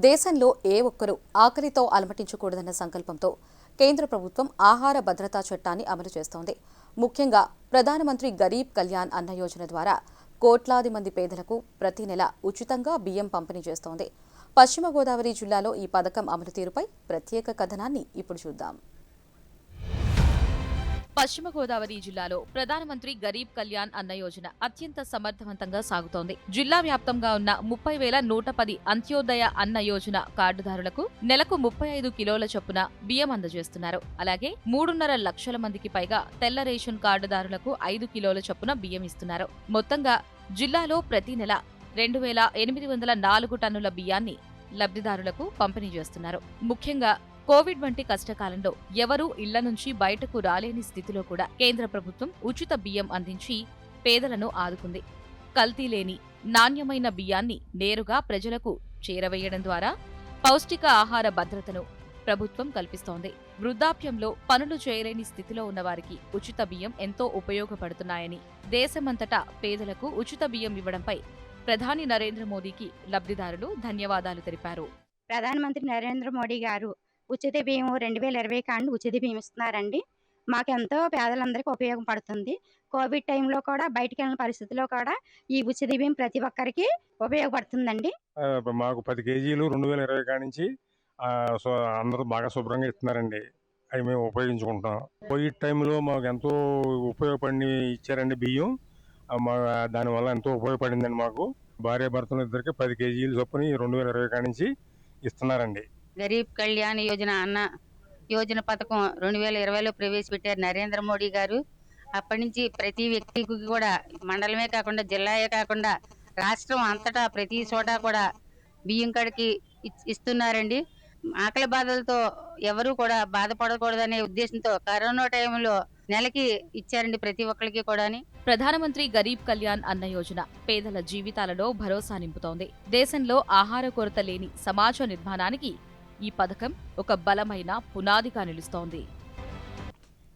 దేశంలో ఏ ఒక్కరూ ఆకలితో అలమటించకూడదన్న సంకల్పంతో కేంద్ర ప్రభుత్వం ఆహార భద్రతా చట్టాన్ని అమలు చేస్తోంది. ముఖ్యంగా ప్రధానమంత్రి గరీబ్ కళ్యాణ్ అన్న యోజన ద్వారా కోట్లాది మంది పేదలకు ప్రతి నెల ఉచితంగా బియ్యం పంపిణీ చేస్తోంది. పశ్చిమ గోదావరి జిల్లాలో ఈ పథకం అమలు తీరుపై ప్రత్యేక కథనాన్ని ఇప్పుడు చూద్దాం. పశ్చిమ గోదావరి జిల్లాలో ప్రధానమంత్రి గరీబ్ కళ్యాణ్ అన్న యోజన అత్యంత సమర్థవంతంగా సాగుతోంది. జిల్లా వ్యాప్తంగా ఉన్న 30,110 అంత్యోదయ అన్న యోజన కార్డుదారులకు నెలకు 35 కిలోల చొప్పున బియ్యం అందజేస్తున్నారు. అలాగే 3.5 లక్షల మందికి పైగా తెల్ల రేషన్ కార్డుదారులకు 5 కిలోల చొప్పున బియ్యం ఇస్తున్నారు. మొత్తంగా జిల్లాలో ప్రతి నెల 2,804 టన్నుల బియ్యాన్ని లబ్ధిదారులకు పంపిణీ చేస్తున్నారు. ముఖ్యంగా కోవిడ్ వంటి కష్టకాలంలో ఎవరూ ఇళ్ల నుంచి బయటకు రాలేని స్థితిలో కూడా కేంద్ర ప్రభుత్వం ఉచిత బియ్యం అందించి పేదలను ఆదుకుంది. కల్తీ లేని నాణ్యమైన బియ్యాన్ని నేరుగా ప్రజలకు చేరవేయడం ద్వారా పౌష్టిక ఆహార భద్రతను ప్రభుత్వం కల్పిస్తోంది. వృద్ధాప్యంలో పనులు చేయలేని స్థితిలో ఉన్నవారికి ఉచిత బియ్యం ఎంతో ఉపయోగపడుతున్నాయని, దేశమంతటా పేదలకు ఉచిత బియ్యం ఇవ్వడంపై ప్రధాని నరేంద్ర మోదీకి లబ్ధిదారులు ధన్యవాదాలు తెలిపారు. ప్రధానమంత్రి నరేంద్ర మోడీ గారు ఉచిత బియ్యం 2020 కాండి ఉచిత బియ్యం ఇస్తున్నారండి. మాకెంతో పేదలందరికీ ఉపయోగపడుతుంది. కోవిడ్ టైంలో కూడా బయటికి వెళ్ళిన పరిస్థితిలో కూడా ఈ ఉచిత బియ్యం ప్రతి ఒక్కరికి ఉపయోగపడుతుందండి. మాకు 10 కేజీలు 2020 కాడి నుంచి అందరూ బాగా శుభ్రంగా ఇస్తున్నారండి. అవి మేము ఉపయోగించుకుంటున్నాం. కోవిడ్ టైంలో మాకు ఎంతో ఉపయోగపడి ఇచ్చారండి బియ్యం. దానివల్ల ఎంతో ఉపయోగపడిందండి మాకు. భార్యాభర్తలు ఇద్దరికి 10 కేజీలు చొప్పున 2020 కాడి నుంచి ఇస్తున్నారండి. గరీబ్ కళ్యాణ్ యోజన అన్న యోజన పథకం 2020లో ప్రవేశపెట్టారు నరేంద్ర మోడీ గారు. అప్పటి నుంచి ప్రతి వ్యక్తికి కూడా మండలమే కాకుండా జిల్లాయే కాకుండా రాష్ట్రం అంతటా ప్రతి చోట కూడా బియ్యం కడికి ఇస్తున్నారండి. ఆకలి బాధలతో ఎవరు కూడా బాధపడకూడదనే ఉద్దేశంతో కరోనా టైంలో నెలకి ఇచ్చారండి ప్రతి ఒక్కరికి కూడా. ప్రధానమంత్రి గరీబ్ కళ్యాణ్ అన్న యోజన పేదల జీవితాలలో భరోసా నింపుతోంది. దేశంలో ఆహార కొరత లేని సమాజ నిర్మాణానికి ఈ పథకం ఒక బలమైన పునాదిగా నిలుస్తోంది.